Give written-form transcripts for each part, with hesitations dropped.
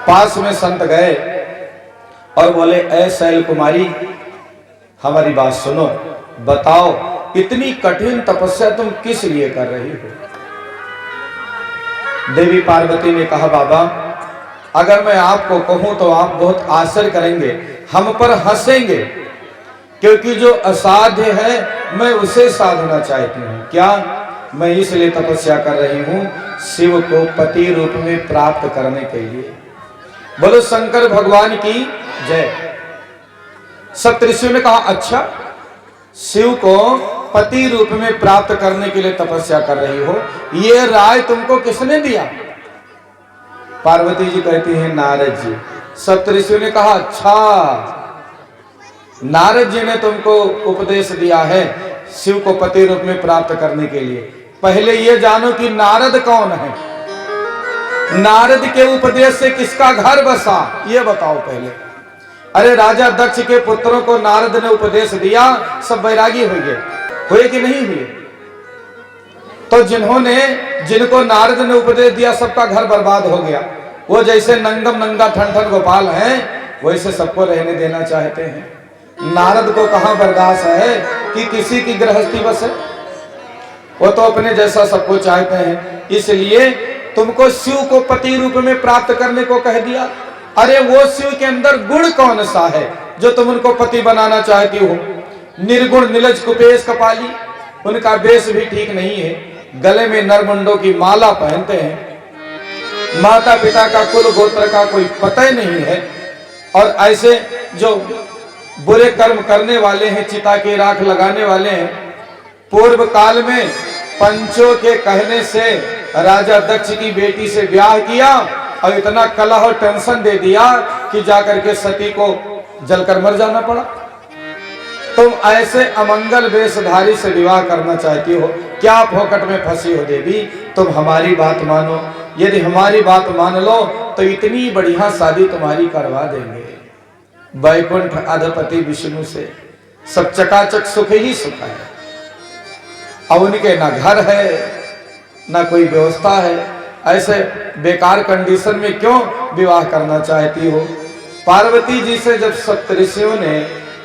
पास में संत गए और बोले, ऐ शैल कुमारी हमारी बात सुनो, बताओ इतनी कठिन तपस्या तुम किस लिए कर रही हो? देवी पार्वती ने कहा, बाबा अगर मैं आपको कहूं तो आप बहुत आश्चर्य करेंगे, हम पर हंसेंगे, क्योंकि जो असाध्य है मैं उसे साधना चाहती हूं। क्या? मैं इसलिए तपस्या कर रही हूं शिव को पति रूप में प्राप्त करने के लिए। बोलो शंकर भगवान की जय। सप्तऋषियों ने कहा, अच्छा शिव को पति रूप में प्राप्त करने के लिए तपस्या कर रही हो, ये राय तुमको किसने दिया? पार्वती जी कहती हैं, नारद जी। सप्तऋषियों ने कहा, अच्छा नारद जी ने तुमको उपदेश दिया है शिव को पति रूप में प्राप्त करने के लिए। पहले ये जानो कि नारद कौन है, नारद के उपदेश से किसका घर बसा, ये बताओ पहले। अरे राजा दक्ष के पुत्रों को नारद ने उपदेश दिया, सब बैरागी हुए कि नहीं हुए? तो जिनको नारद ने उपदेश दिया सबका घर बर्बाद हो गया। वो जैसे नंगम नंगा ठन ठन गोपाल हैं, वैसे सबको रहने देना चाहते हैं। नारद को कहां बर्दाश्त है कि किसी की गृहस्थी बसे? वो तो अपने जैसा सबको चाहते हैं। इसलिए तुमको शिव को पति रूप में प्राप्त करने को कह दिया। अरे वो शिव के अंदर गुण कौन सा है जो तुम उनको पति बनाना चाहती हो? निर्गुण नीलज कुपेश कपाली, उनका वेश भी ठीक नहीं है, गले में नरमुंडों की माला पहनते हैं, माता पिता का कुल गोत्र का कोई पता ही नहीं है, और ऐसे जो बुरे कर्म करने वाले हैं, चिता की राख लगाने वाले हैं। पूर्व काल में पंचों के कहने से राजा दक्ष की बेटी से ब्याह किया और इतना कलह और टेंशन दे दिया कि जाकर के सती को जलकर मर जाना पड़ा। तुम ऐसे अमंगल वेशधारी से विवाह करना चाहती हो, क्या फोकट में फंसी हो देवी? तुम हमारी बात मानो, यदि हमारी बात मान लो तो इतनी बढ़िया शादी तुम्हारी करवा देंगे वैकुंठ अधिपति विष्णु से। सब चकाचक सुख ही सुख है। अब उनके ना घर है ना कोई व्यवस्था है, ऐसे बेकार कंडीशन में क्यों विवाह करना चाहती हो? पार्वती जी से जब सप्तऋषियों ने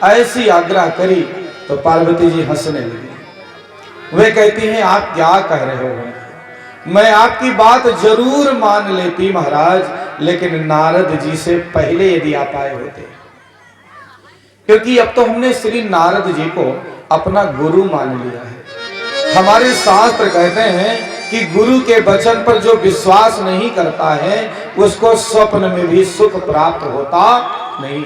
ऐसी आग्रह करी तो पार्वती जी हंसने लगी। वे कहती हैं, आप क्या कह रहे हो? मैं आपकी बात जरूर मान लेती महाराज, लेकिन नारद जी से पहले यदि आप आए होते, क्योंकि अब तो हमने श्री नारद जी को अपना गुरु मान लिया है। हमारे शास्त्र कहते हैं कि गुरु के वचन पर जो विश्वास नहीं करता है उसको स्वप्न में भी सुख प्राप्त होता नहीं।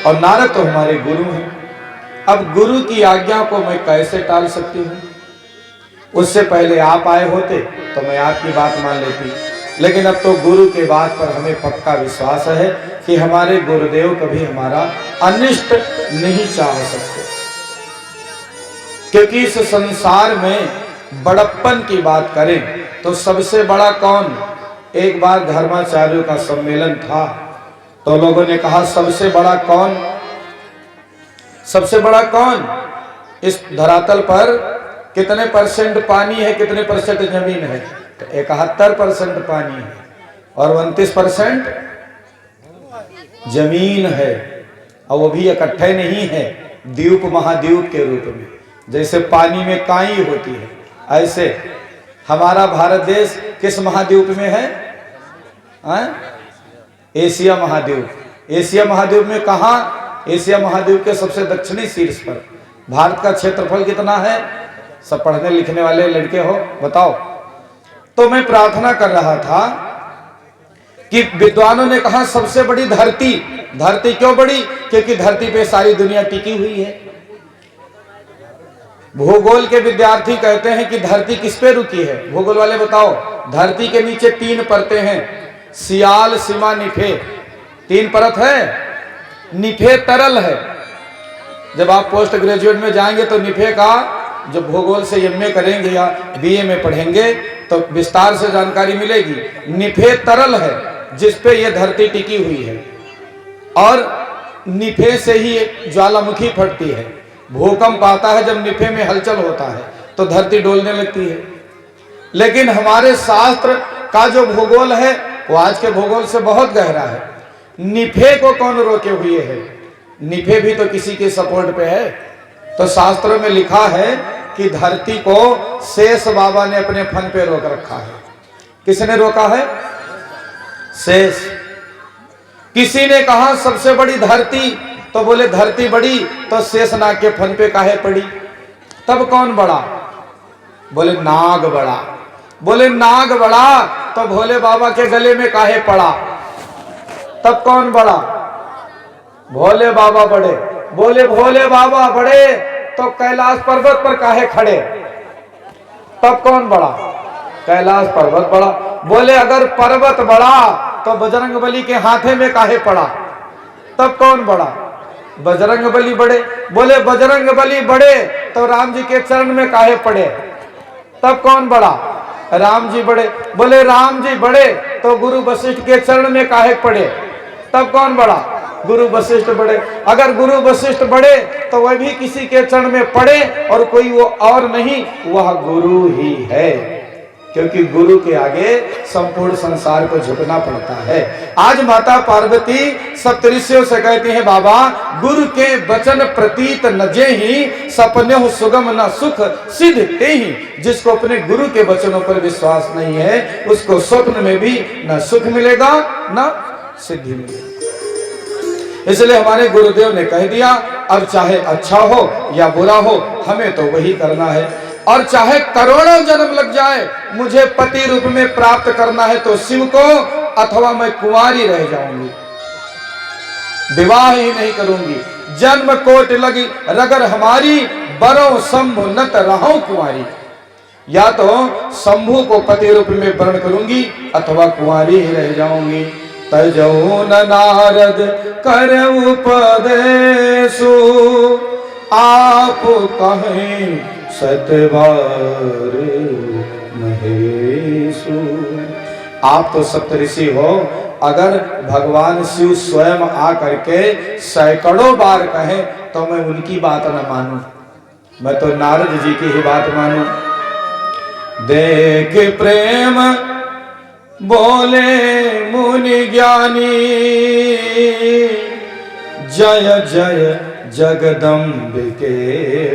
और नारद तो हमारे गुरु हैं। अब गुरु की आज्ञा को मैं कैसे टाल सकती हूँ? उससे पहले आप आए होते तो मैं आपकी बात मान लेती, लेकिन अब तो गुरु के बात पर हमें पक्का विश्वास है कि हमारे गुरुदेव कभी हमारा अनिष्ट नहीं चाह सकते। क्योंकि इस संसार में बड़प्पन की बात करें तो सबसे बड़ा कौन? एक बार धर्माचार्यों का सम्मेलन था तो लोगों ने कहा, सबसे बड़ा कौन? सबसे बड़ा कौन? इस धरातल पर कितने परसेंट पानी है, कितने परसेंट जमीन है? तो 71% पानी है और 29% जमीन है, और वो भी इकट्ठे नहीं है, द्वीप महाद्वीप के रूप में। जैसे पानी में काई होती है, ऐसे हमारा भारत देश किस महाद्वीप में है? एशिया महाद्वीप। एशिया महाद्वीप में कहां? एशिया महाद्वीप के सबसे दक्षिणी शीर्ष पर। भारत का क्षेत्रफल कितना है? सब पढ़ने लिखने वाले लड़के हो, बताओ। तो मैं प्रार्थना कर रहा था कि विद्वानों ने कहा सबसे बड़ी धरती। धरती क्यों बड़ी? क्योंकि धरती पे सारी दुनिया टिकी हुई है। भूगोल के विद्यार्थी कहते हैं कि धरती किस पे रुकी है? भूगोल वाले बताओ। धरती के नीचे 3 परतें हैं, सियाल, सीमा, निफे। 3 परत है। निफे तरल है। जब आप पोस्ट ग्रेजुएट में जाएंगे तो निफे का, जब भूगोल से एमए करेंगे या बीए में पढ़ेंगे तो विस्तार से जानकारी मिलेगी। निफे तरल है जिस पे ये धरती टिकी हुई है, और निफे से ही ज्वालामुखी फटती है। भूकंप आता है जब निफे में हलचल होता है तो धरती डोलने लगती है। लेकिन हमारे शास्त्र का जो भूगोल है वो आज के भूगोल से बहुत गहरा है। निफे को कौन रोके हुए है? निफे भी तो किसी के सपोर्ट पे है। तो शास्त्रों में लिखा है कि धरती को शेष बाबा ने अपने फन पे रोक रखा है। किसने रोका है? शेष। किसी ने कहा सबसे बड़ी धरती, तो बोले धरती बड़ी तो शेषनाग के फन पे काहे पड़ी? तब कौन बड़ा? बोले नाग बड़ा। बोले नाग बड़ा तो भोले बाबा के गले में काहे पड़ा? तब कौन बड़ा? भोले बाबा बड़े। बोले भोले बाबा बड़े तो कैलाश पर्वत पर काहे खड़े? तब कौन बड़ा? कैलाश पर्वत बड़ा। बोले अगर पर्वत बड़ा तो बजरंगबली के हाथे में काहे पड़ा? तब कौन बड़ा? बजरंगबली बड़े। बोले बजरंगबली बड़े तो राम जी के चरण में काहे पड़े? तब कौन बड़ा? राम जी बड़े। बोले राम जी बड़े तो गुरु वशिष्ठ के चरण में काहे पड़े? तब कौन बड़ा? गुरु वशिष्ठ बड़े। अगर गुरु वशिष्ठ बड़े तो वह भी किसी के चरण में पड़े और कोई वो और नहीं, वह गुरु ही है, क्योंकि गुरु के आगे संपूर्ण संसार को झुकना पड़ता है। आज माता पार्वती सप्तऋषियों से कहती हैं, बाबा गुरु के वचन प्रतीत नजे ही सपने हो सुगम न सुख सिद्ध ते ही। जिसको अपने गुरु के वचनों पर विश्वास नहीं है उसको स्वप्न में भी न सुख मिलेगा न सिद्धि मिलेगी। इसलिए हमारे गुरुदेव ने कह दिया, अब चाहे अच्छा हो या बुरा हो हमें तो वही करना है, और चाहे करोड़ों जन्म लग जाए मुझे पति रूप में प्राप्त करना है तो शिव को, अथवा मैं कुंवारी रह जाऊंगी, विवाह ही नहीं करूंगी। जन्म कोट लगी रगर हमारी, बरो शंभु नत रहूं कुंवारी। या तो शंभु को पति रूप में वर्ण करूंगी अथवा कुंवारी ही रह जाऊंगी। तजौ न नारद कर उपदेशु, आप कहें सतवार महेशु। आप तो सप्तऋषि हो, अगर भगवान शिव स्वयं आकर के सैकड़ों बार कहें तो मैं उनकी बात न मानूं, मैं तो नारद जी की ही बात मानूं। देख प्रेम बोले मुनि ज्ञानी, जय जय जगदम्बिके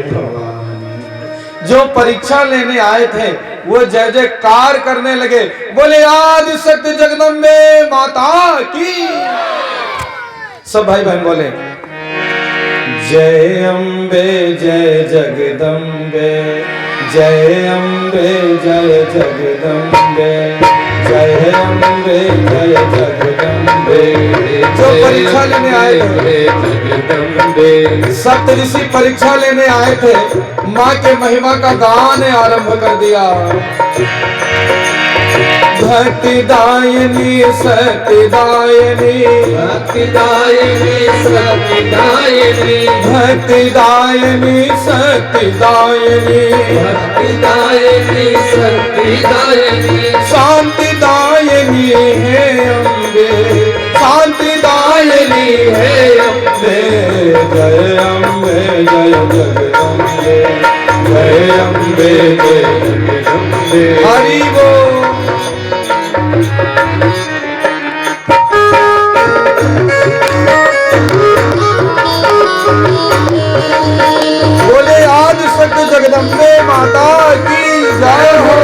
भवानी। जो परीक्षा लेने आए थे वो जय जयकार करने लगे, बोले आदि शक्ति जगदम्बे माता की। सब भाई बहन बोले जय अम्बे जय जगदम्बे, जय अम्बे जय जगदम्बे, जय अम्बे जय जगदम्बे। जो परीक्षा लेने आए थे, सप्तऋषि परीक्षा लेने आए थे, माँ के महिमा का गान आरंभ कर दिया। भक्तिदायिनी सत्यदायिनी, भक्तिदायिनी सत्यदायिनी, भक्तिदायिनी सत्यदायिनी, भक्तिदायिनी सत्यदायिनी, शांतिदायिनी है अम्बे, शांतिदायिनी है अम्बे। जय अम्बे जय जगदम्बे, जय अम्बे जय जगदम्बे। हरि बोल। बोले आदि शक्ति जगदम्बे माता की जय हो।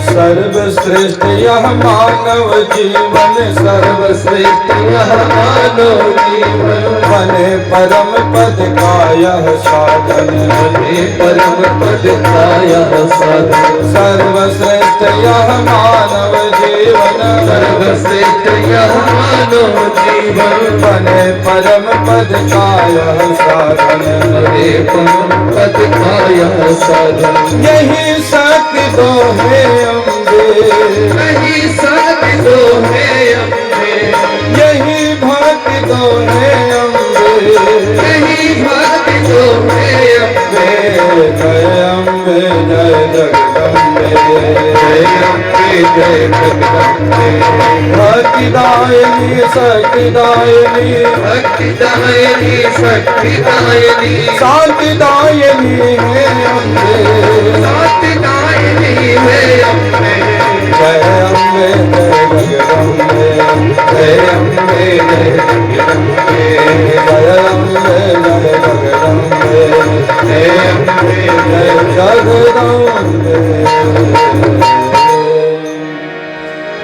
सर्वश्रेष्ठ यह मानव जीवन, सर्वश्रेष्ठ यह मानव जीवन, बने परम पद का यह साधन, बने परम पद का यह साधन। सर्वश्रेष्ठ यह मानव जीवन, सर्वश्रेष्ठ यह मानो जीवन, बने परम पद का यह साधन, बने परम पद का यह साधन। यही शक्ति दो है अम्बे, यही शक्ति दो है अम्बे, यही भक्ति दो है अम्बे, यही भक्ति दो है अम्बे। जय अम्बे जय जगदम्बे, जय अम्बे जय जगदम्बे, भक्तिदायिनी शक्तिदायिनी, भक्तिदायिनी शक्तिदायिनी, शांतिदायिनी है अम्बे, शांतिदायिनी है अम्बे। जय अम्बे जय जगदम्बे, जय अम्बे जय जगदम्बे, जय अम्बे जय जगदम्बे, जय अम्बे जय जगदम्बे।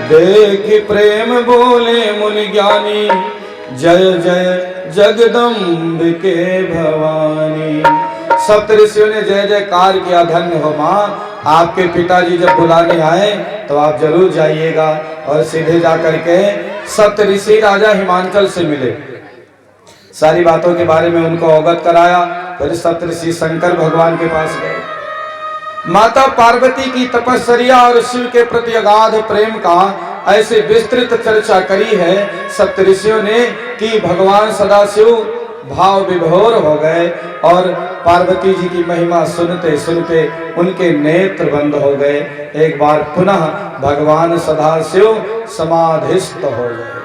देखि प्रेम बोले मुनि ज्ञानी, जय जय जगदम्बिके भवानी। सप्त ऋषियों ने जय जयकार किया, धन्य हो माँ। आपके पिताजी जब बुलाने आए तो आप जरूर जाइएगा और सीधे जा करके सप्त ऋषि राजा हिमांचल से मिले, सारी बातों के बारे में उनको अवगत कराया। फिर सप्त ऋषि शंकर भगवान के पास गए। माता पार्वती की तपस्या और शिव के प्रति अगाध प्रेम का ऐसे विस्तृत चर्चा करी है सप्त ऋषियों ने कि भगवान सदाशिव भाव विभोर हो गए और पार्वती जी की महिमा सुनते सुनते उनके नेत्र बंद हो गए। एक बार पुनः भगवान सदाशिव समाधिस्थ हो गए।